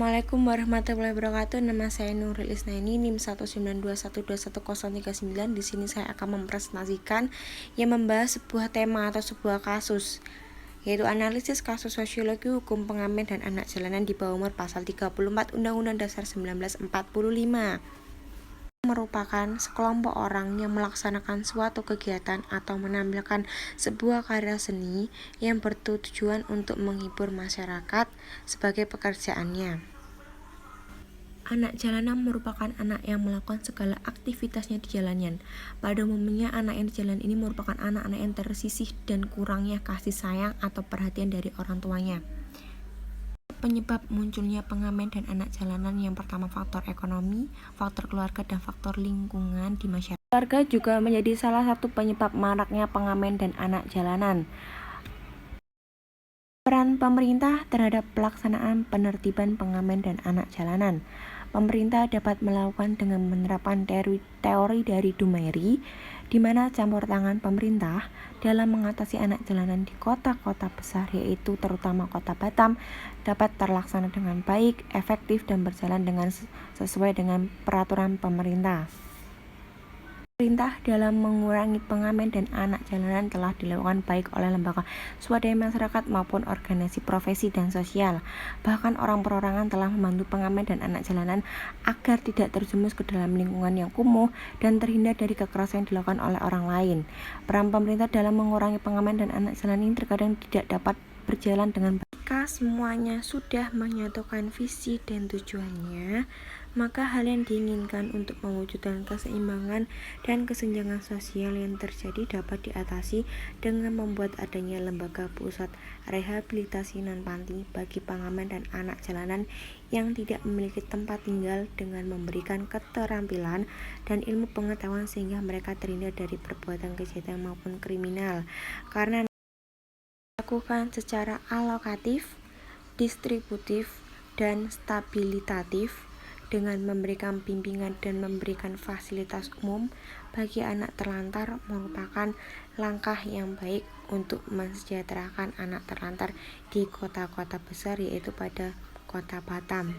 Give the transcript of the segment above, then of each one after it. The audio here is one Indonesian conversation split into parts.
Assalamualaikum warahmatullahi wabarakatuh. Nama saya Nurul Isnaini, NIM 192121039. Di sini saya akan mempresentasikan yang membahas sebuah tema atau sebuah kasus, yaitu analisis kasus sosiologi hukum pengamen dan anak jalanan di bawah umur pasal 34 Undang-Undang Dasar 1945. Merupakan sekelompok orang yang melaksanakan suatu kegiatan atau menampilkan sebuah karya seni yang bertujuan untuk menghibur masyarakat sebagai pekerjaannya. Anak jalanan merupakan anak yang melakukan segala aktivitasnya di jalanan. Pada umumnya, anak yang di jalan ini merupakan anak-anak yang tersisih dan kurangnya kasih sayang atau perhatian dari orang tuanya. Penyebab munculnya pengamen dan anak jalanan yang pertama faktor ekonomi, faktor keluarga, dan faktor lingkungan di masyarakat. Keluarga juga menjadi salah satu penyebab maraknya pengamen dan anak jalanan. Peran pemerintah terhadap pelaksanaan penertiban pengamen dan anak jalanan. Pemerintah dapat melakukan dengan menerapkan teori dari Dumeri, di mana campur tangan pemerintah dalam mengatasi anak jalanan di kota-kota besar, yaitu terutama kota Batam, dapat terlaksana dengan baik, efektif, dan berjalan dengan sesuai dengan peraturan pemerintah. Pemerintah dalam mengurangi pengamen dan anak jalanan telah dilakukan baik oleh lembaga swadaya masyarakat maupun organisasi profesi dan sosial. Bahkan orang perorangan telah membantu pengamen dan anak jalanan agar tidak terjerumus ke dalam lingkungan yang kumuh dan terhindar dari kekerasan yang dilakukan oleh orang lain. Peran pemerintah dalam mengurangi pengamen dan anak jalanan ini terkadang tidak dapat berjalan dengan baik. Jika semuanya sudah menyatukan visi dan tujuannya, maka hal yang diinginkan untuk mewujudkan keseimbangan dan kesenjangan sosial yang terjadi dapat diatasi dengan membuat adanya lembaga pusat rehabilitasi non-panti bagi pengamen dan anak jalanan yang tidak memiliki tempat tinggal, dengan memberikan keterampilan dan ilmu pengetahuan sehingga mereka terhindar dari perbuatan kejahatan maupun kriminal, karena dilakukan secara alokatif, distributif, dan stabilitatif, dengan memberikan bimbingan dan memberikan fasilitas umum bagi anak terlantar merupakan langkah yang baik untuk mensejahterakan anak terlantar di kota-kota besar, yaitu pada kota Batam.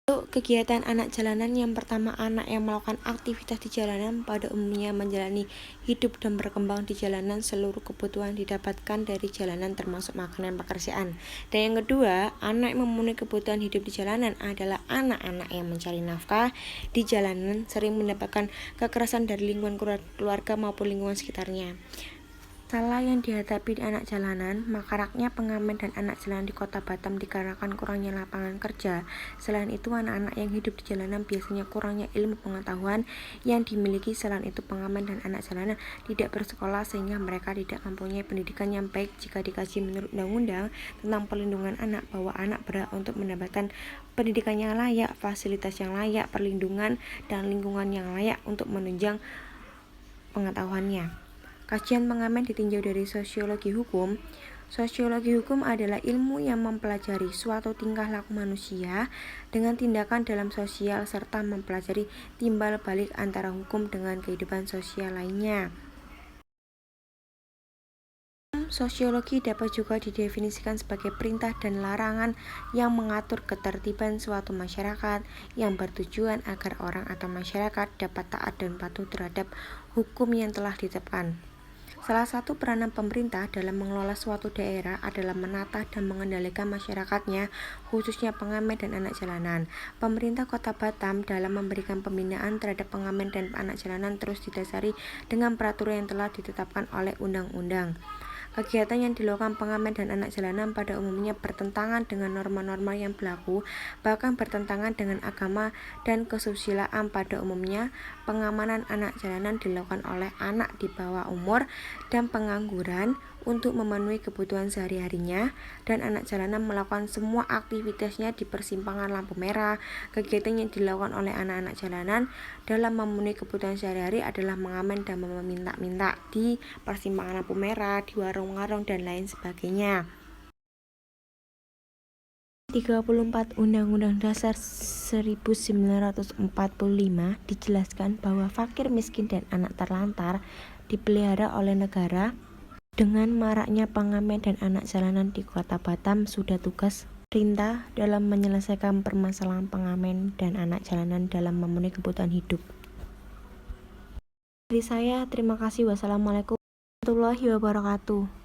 Untuk kegiatan anak jalanan, yang pertama, anak yang melakukan aktivitas di jalanan pada umumnya menjalani hidup dan berkembang di jalanan. Seluruh kebutuhan didapatkan dari jalanan termasuk makanan, pekerjaan. Dan yang kedua, anak yang memenuhi kebutuhan hidup di jalanan adalah anak-anak yang mencari nafkah di jalanan, sering mendapatkan kekerasan dari lingkungan keluarga maupun lingkungan sekitarnya. Masalah yang dihadapi anak jalanan, maraknya pengamen dan anak jalanan di kota Batam dikarenakan kurangnya lapangan kerja. Selain itu, anak-anak yang hidup di jalanan biasanya kurangnya ilmu pengetahuan yang dimiliki. Selain itu, pengamen dan anak jalanan tidak bersekolah sehingga mereka tidak mempunyai pendidikan yang baik. Jika dikaji menurut Undang-Undang tentang Perlindungan Anak, bahwa anak berhak untuk mendapatkan pendidikan yang layak, fasilitas yang layak, perlindungan, dan lingkungan yang layak untuk menunjang pengetahuannya. Kajian pengamen ditinjau dari sosiologi hukum. Sosiologi hukum adalah ilmu yang mempelajari suatu tingkah laku manusia dengan tindakan dalam sosial serta mempelajari timbal balik antara hukum dengan kehidupan sosial lainnya. Sosiologi dapat juga didefinisikan sebagai perintah dan larangan yang mengatur ketertiban suatu masyarakat, yang bertujuan agar orang atau masyarakat dapat taat dan patuh terhadap hukum yang telah ditetapkan. Salah satu peranan pemerintah dalam mengelola suatu daerah adalah menata dan mengendalikan masyarakatnya, khususnya pengamen dan anak jalanan. Pemerintah Kota Batam dalam memberikan pembinaan terhadap pengamen dan anak jalanan terus didasari dengan peraturan yang telah ditetapkan oleh undang-undang. Kegiatan yang dilakukan pengamen dan anak jalanan pada umumnya bertentangan dengan norma-norma yang berlaku, bahkan bertentangan dengan agama dan kesusilaan. Pada umumnya, pengamanan anak jalanan dilakukan oleh anak di bawah umur dan pengangguran untuk memenuhi kebutuhan sehari-harinya, dan anak jalanan melakukan semua aktivitasnya di persimpangan lampu merah. Kegiatan yang dilakukan oleh anak-anak jalanan dalam memenuhi kebutuhan sehari-hari adalah mengamen dan meminta-minta di persimpangan lampu merah, di warung-warung, dan lain sebagainya. 34 Undang-Undang Dasar 1945 dijelaskan bahwa fakir miskin dan anak terlantar dipelihara oleh negara. Dengan maraknya pengamen dan anak jalanan di kota Batam, sudah tugas pemerintah dalam menyelesaikan permasalahan pengamen dan anak jalanan dalam memenuhi kebutuhan hidup. Dari saya, terima kasih. Wassalamualaikum warahmatullahi wabarakatuh.